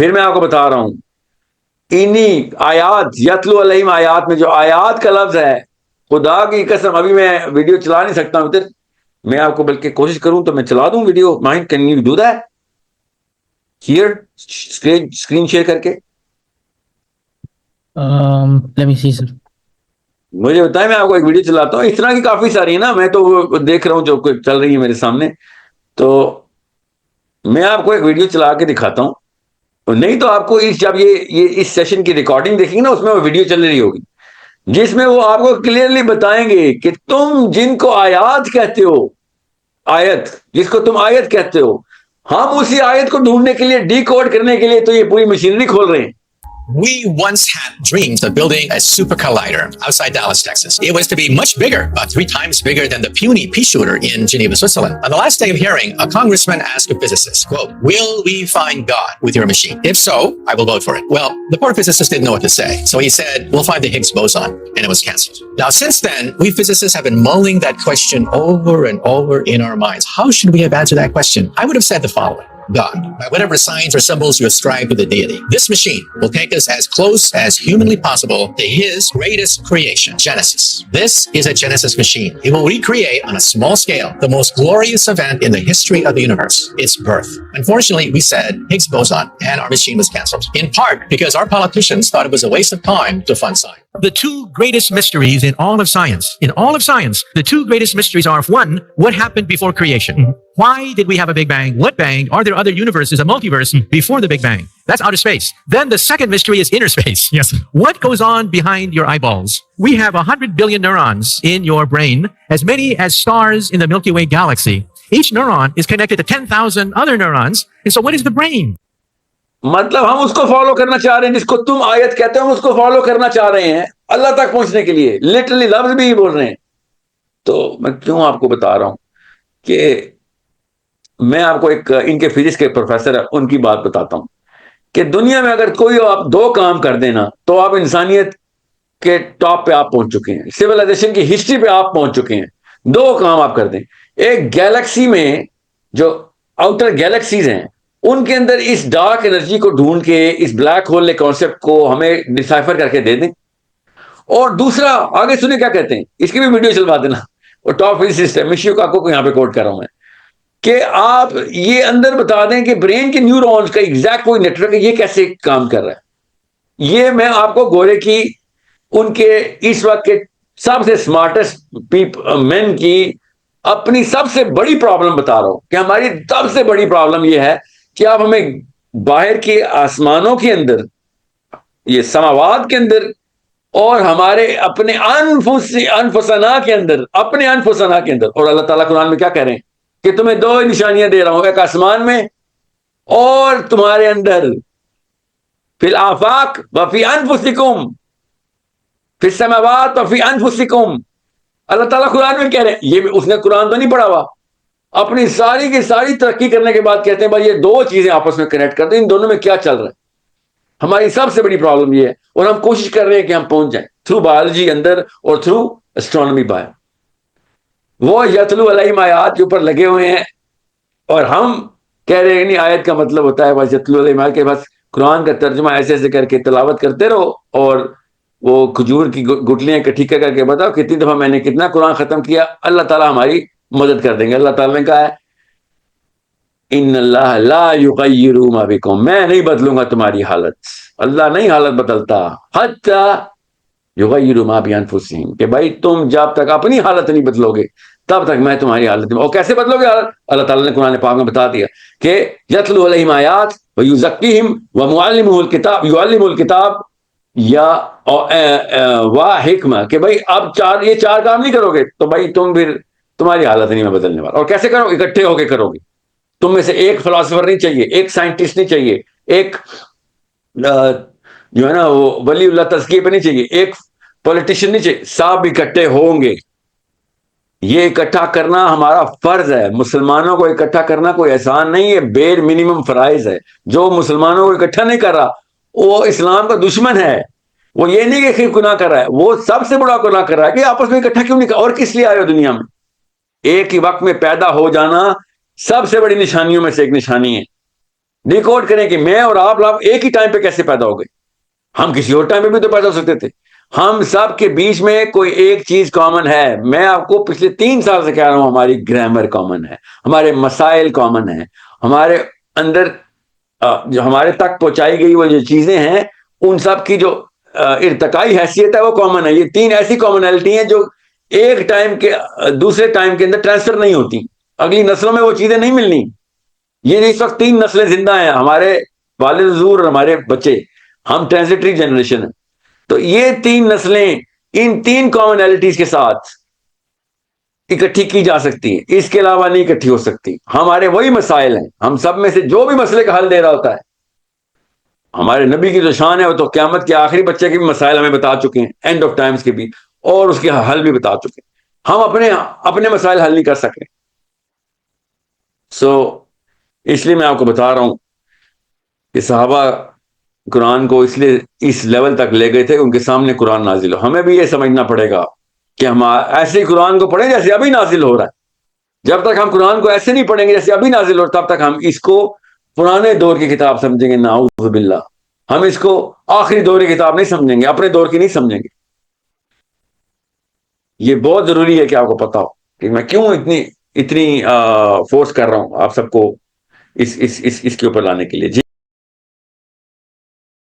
پھر میں آپ کو بتا رہا ہوں انہی آیات یتلو علیہم آیات میں جو آیات کا لفظ ہے، خدا کی قسم ابھی میں ویڈیو چلا نہیں سکتا ہوں ادھر، میں آپ کو بلکہ کوشش کروں تو میں چلا دوں video. Mind can you do that here screen share کر کے؟ let me see, sir. مجھے بتائیں، میں آپ کو ایک ویڈیو چلاتا ہوں. اس طرح کی کافی ساری ہیں نا، میں تو وہ دیکھ رہا ہوں جو چل رہی ہے میرے سامنے، تو میں آپ کو ایک ویڈیو چلا کے دکھاتا ہوں. نہیں تو آپ کو جب یہ اس سیشن کی ریکارڈنگ دیکھیں گے نا، اس میں وہ ویڈیو چل رہی ہوگی جس میں وہ آپ کو کلیئرلی بتائیں گے کہ تم جن کو آیات کہتے ہو، آیت جس کو تم آیت کہتے ہو، ہم اسی آیت کو ڈھونڈنے کے لیے، ڈی کوڈ کرنے کے لیے تو یہ پوری مشینری کھول رہے ہیں. We once had dreams of building a super collider outside Dallas, Texas. It was to be much bigger, about 3 times bigger than the puny pea shooter in Geneva, Switzerland. On the last day of hearing, a congressman asked a physicist, quote, "Will we find God with your machine? If so, I will vote for it." Well, the poor physicist didn't know what to say. So he said, "We'll find the Higgs boson." And it was canceled. Now, since then, we physicists have been mulling that question over and over in our minds. How should we have answered that question? I would have said the following. God, by whatever signs or symbols you ascribe to the deity, this machine will take us as close as humanly possible to his greatest creation, Genesis. This is a Genesis machine. It will recreate on a small scale the most glorious event in the history of the universe, its birth. Unfortunately, we said Higgs boson and our machine was canceled, in part because our politicians thought it was a waste of time to fund science. The two greatest mysteries in all of science, the two greatest mysteries are, one, what happened before creation? Why did we have a Big Bang? What bang? Are there other universes, a multiverse before the Big Bang? That's outer space. Then the second mystery is inner space. Yes. What goes on behind your eyeballs? We have 100 billion neurons in your brain, as many as stars in the Milky Way galaxy. Each neuron is connected to 10,000 other neurons. And so what is the brain? مطلب ہم اس کو follow کرنا چاہ رہے ہیں جس کو تم آیت کہتے ہو، ہم اس کو فالو کرنا چاہ رہے ہیں اللہ تک پہنچنے کے لیے، لٹرلی لفظ بھی بول رہے ہیں. تو میں کیوں آپ کو بتا رہا ہوں کہ میں آپ کو ایک ان کے فزکس کے پروفیسر ہیں ان کی بات بتاتا ہوں کہ دنیا میں اگر کوئی آپ 2 کام کر دینا تو آپ انسانیت کے ٹاپ پہ آپ پہنچ چکے ہیں، سویلائزیشن کی ہسٹری پہ آپ پہنچ چکے ہیں. 2 کام آپ کر دیں. ایک گیلیکسی میں جو آؤٹر گیلیکسیز ہیں ان کے اندر اس ڈارک انرجی کو ڈھونڈ کے اس بلیک ہول کانسیپٹ کو ہمیں ڈسائفر کر کے دے دیں. اور دوسرا آگے سنیں کیا کہتے ہیں، اس کی بھی ویڈیو چلوا دینا، اور ٹاپ فزسسٹ ہے مشیو کاکو کو یہاں پہ کوٹ کر رہا ہوں میں، کہ آپ یہ اندر بتا دیں کہ برین کے نیورونز کا ایگزیکٹ کوئی نیٹورک ہے، یہ کیسے کام کر رہا ہے. یہ میں آپ کو گورے کی ان کے اس وقت کے سب سے اسمارٹسٹ مین کی اپنی سب سے بڑی پرابلم بتا رہا ہوں کہ ہماری سب سے بڑی پرابلم یہ ہے کہ آپ ہمیں باہر کے آسمانوں کے اندر، یہ سماوات کے اندر، اور ہمارے اپنے انفسنا کے اندر، اپنے انفسنا کے اندر، اور اللہ تعالیٰ قرآن میں کیا کہہ رہے ہیں کہ تمہیں 2 نشانیاں دے رہا ہوں، ایک آسمان میں اور تمہارے اندر، فی الآفاق وفی انفسکم، فی السماوات وفی انفسکم. اللہ تعالیٰ قرآن میں کہہ رہے ہیں، یہ اس نے قرآن تو نہیں پڑھا ہوا، اپنی ساری کی ساری ترقی کرنے کے بعد کہتے ہیں بھائی یہ 2 چیزیں آپس میں کنیکٹ کرتے ہیں، ان دونوں میں کیا چل رہا ہے. ہماری سب سے بڑی پرابلم یہ ہے، اور ہم کوشش کر رہے ہیں کہ ہم پہنچ جائیں تھرو بایولوجی اندر اور تھرو اسٹرانومی باہر. وہ یتلو علیہم آیات کے اوپر لگے ہوئے ہیں، اور ہم کہہ رہے ہیں نہیں، آیت کا مطلب ہوتا ہے بس یتلو علیہم آیات کے، بس قرآن کا ترجمہ ایسے ایسے کر کے تلاوت کرتے رہو، اور وہ کھجور کی گٹلیاں اکٹھی کر کے بتاؤ کتنی دفعہ میں نے کتنا قرآن ختم کیا، اللہ تعالیٰ ہماری مدد کر دیں گے. اللہ تعالیٰ نے کہا ہے ان اللہ لا یغیر ما بکم، میں نہیں بدلوں گا تمہاری حالت، اللہ نہیں حالت بدلتا، حتی یغیر ما بانفسہم، کہ بھائی تم جب تک اپنی حالت نہیں بدلو گے تب تک میں تمہاری حالت نہیں. اور کیسے بدلو گے حالت؟ اللہ تعالیٰ نے قرآن پاک میں بتا دیا کہ یتلو علیہم آیات ویزکیہم ومعلمہ الکتاب، یعلمہ الکتاب یا حکمہ، کہ بھائی اب یہ 4 کام نہیں کرو گے تو بھائی تم پھر تمہاری حالت نہیں میں بدلنے والا. اور کیسے کرو؟ اکٹھے ہو کے کرو گے. تم میں سے ایک فلاسفر نہیں چاہیے، ایک سائنٹسٹ نہیں چاہیے، ایک جو ہے نا وہ ولی اللہ تزکیے پہ نہیں چاہیے، ایک پولیٹیشین نہیں چاہیے، سب اکٹھے ہوں گے. یہ اکٹھا کرنا ہمارا فرض ہے. مسلمانوں کو اکٹھا کرنا کوئی احسان نہیں ہے، بیر منیمم فرائض ہے. جو مسلمانوں کو اکٹھا نہیں کر رہا وہ اسلام کا دشمن ہے. وہ یہ نہیں کہ گناہ کر رہا ہے، وہ سب سے بڑا گناہ کر رہا ہے کہ آپس میں اکٹھا کیوں نہیں کر، اور کس لیے آئے ہو دنیا میں؟ ایک ہی وقت میں پیدا ہو جانا سب سے بڑی نشانیوں میں سے ایک نشانی ہے. ڈیکوڈ کریں کہ میں اور آپ لوگ ایک ہی ٹائم پہ کیسے پیدا ہو گئے. ہم کسی اور ٹائم پہ بھی تو پیدا ہو سکتے تھے. ہم سب کے بیچ میں کوئی ایک چیز کامن ہے. میں آپ کو پچھلے 3 سال سے کہہ رہا ہوں, ہماری گرامر کامن ہے, ہمارے مسائل کامن ہیں, ہمارے اندر جو ہمارے تک پہنچائی گئی وہ جو چیزیں ہیں ان سب کی جو ارتقائی حیثیت ہے وہ کامن ہے. یہ 3 ایسی کامنلٹی ہیں جو ایک ٹائم کے دوسرے ٹائم کے اندر ٹرانسفر نہیں ہوتی. اگلی نسلوں میں وہ چیزیں نہیں ملنی. یہ اس وقت 3 نسلیں زندہ ہیں, ہمارے والد حضور اور ہمارے بچے, ہم ٹرانزٹری جنریشن ہیں. تو یہ 3 نسلیں ان 3 کامنلٹیز کے ساتھ اکٹھی کی جا سکتی ہیں, اس کے علاوہ نہیں اکٹھی ہو سکتی. ہمارے وہی مسائل ہیں, ہم سب میں سے جو بھی مسئلے کا حل دے رہا ہوتا ہے. ہمارے نبی کی جو شان ہے وہ تو قیامت کے آخری بچے کے بھی مسائل ہمیں بتا چکے ہیں, اینڈ آف ٹائمز کے بھی, اور اس کے حل بھی بتا چکے ہیں. ہم اپنے مسائل حل نہیں کر سکے. اس لیے میں آپ کو بتا رہا ہوں کہ صحابہ قرآن کو اس لیے اس لیول تک لے گئے تھے ان کے سامنے قرآن نازل ہو. ہمیں بھی یہ سمجھنا پڑے گا کہ ہم ایسے ہی قرآن کو پڑھیں جیسے ابھی نازل ہو رہا ہے. جب تک ہم قرآن کو ایسے نہیں پڑھیں گے جیسے ابھی نازل ہو رہا ہے, تب تک ہم اس کو پرانے دور کی کتاب سمجھیں گے. نعوذ باللہ, ہم اس کو آخری دور کی کتاب نہیں سمجھیں گے, اپنے دور کی نہیں سمجھیں گے. یہ بہت ضروری ہے کہ آپ کو پتا ہو کہ میں کیوں اتنی فورس کر رہا ہوں آپ سب کو اس کے اوپر لانے کے لیے. جی